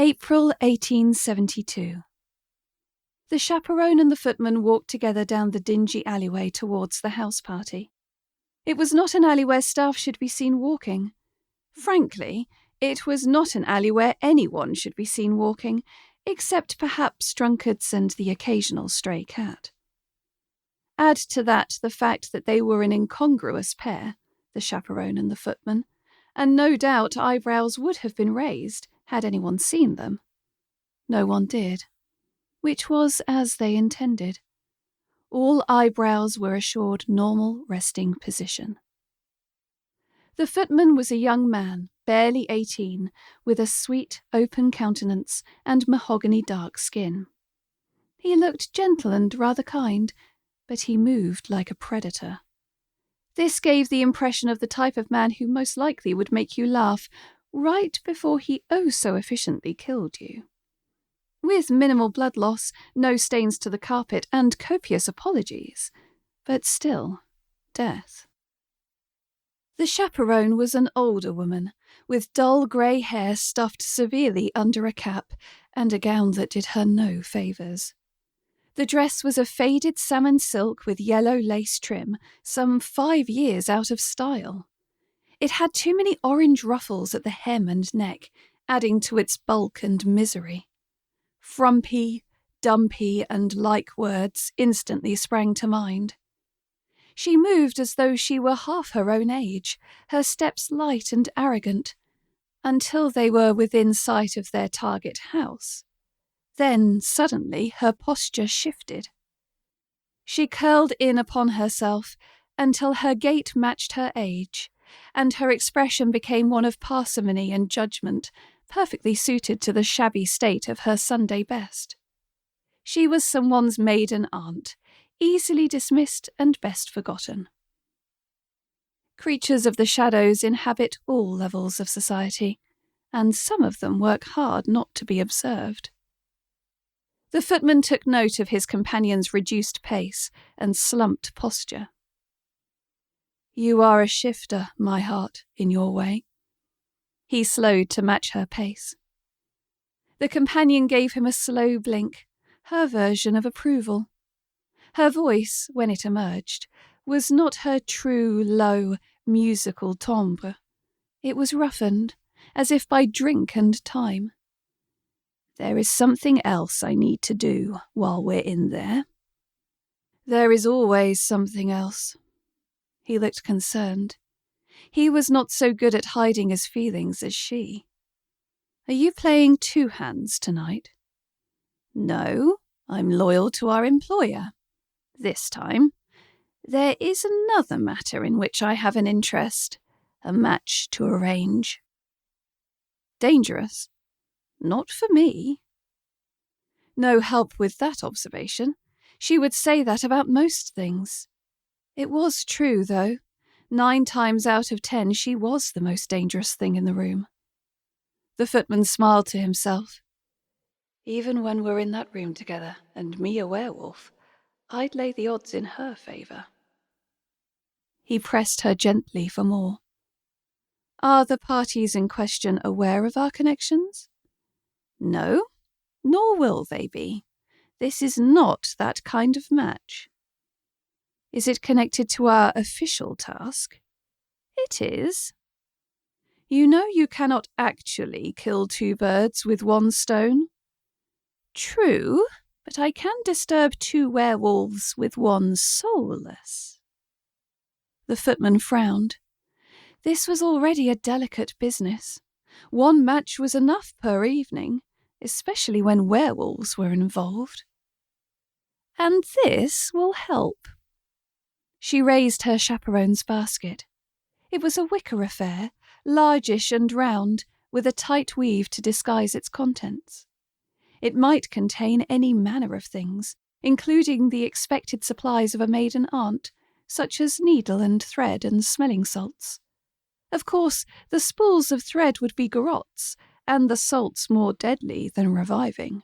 April 1872. The chaperone and the footman walked together down the dingy alleyway towards the house party. It was not an alley where staff should be seen walking. Frankly, it was not an alley where anyone should be seen walking, except perhaps drunkards and the occasional stray cat. Add to that the fact that they were an incongruous pair, the chaperone and the footman, and no doubt eyebrows would have been raised had anyone seen them. No one did, which was as they intended. All eyebrows were assured normal resting position. The footman was a young man, barely 18, with a sweet, open countenance and mahogany dark skin. He looked gentle and rather kind, but he moved like a predator. This gave the impression of the type of man who most likely would make you laugh right before he so efficiently killed you. With minimal blood loss, no stains to the carpet, and copious apologies, but still, death. The chaperone was an older woman, with dull grey hair stuffed severely under a cap, and a gown that did her no favours. The dress was a faded salmon silk with yellow lace trim, some 5 years out of style. It had too many orange ruffles at the hem and neck, adding to its bulk and misery. Frumpy, dumpy, and like words instantly sprang to mind. She moved as though she were half her own age, her steps light and arrogant, until they were within sight of their target house. Then, suddenly, her posture shifted. She curled in upon herself until her gait matched her age, and her expression became one of parsimony and judgment, perfectly suited to the shabby state of her Sunday best. She was someone's maiden aunt, easily dismissed and best forgotten. Creatures of the shadows inhabit all levels of society, and some of them work hard not to be observed. The footman took note of his companion's reduced pace and slumped posture. "You are a shifter, my heart, in your way." He slowed to match her pace. The companion gave him a slow blink, her version of approval. Her voice, when it emerged, was not her true, low, musical timbre. It was roughened, as if by drink and time. "There is something else I need to do while we're in there." "There is always something else." He looked concerned. He was not so good at hiding his feelings as she. "Are you playing two hands tonight?" "No, I'm loyal to our employer. This time, there is another matter in which I have an interest, a match to arrange." "Dangerous?" "Not for me." No help with that observation. She would say that about most things. It was true, though. 9 times out of 10 she was the most dangerous thing in the room. The footman smiled to himself. "Even when we're in that room together, and me a werewolf, I'd lay the odds in her favour." He pressed her gently for more. "Are the parties in question aware of our connections?" "No, nor will they be. This is not that kind of match." "Is it connected to our official task?" "It is." "You know you cannot actually kill 2 birds with 1 stone?" "True, but I can disturb 2 werewolves with 1 soulless." The footman frowned. This was already a delicate business. 1 match was enough per evening, especially when werewolves were involved. "And this will help." She raised her chaperone's basket. It was a wicker affair, largish and round, with a tight weave to disguise its contents. It might contain any manner of things, including the expected supplies of a maiden aunt, such as needle and thread and smelling salts. Of course, the spools of thread would be garrotes, and the salts more deadly than reviving.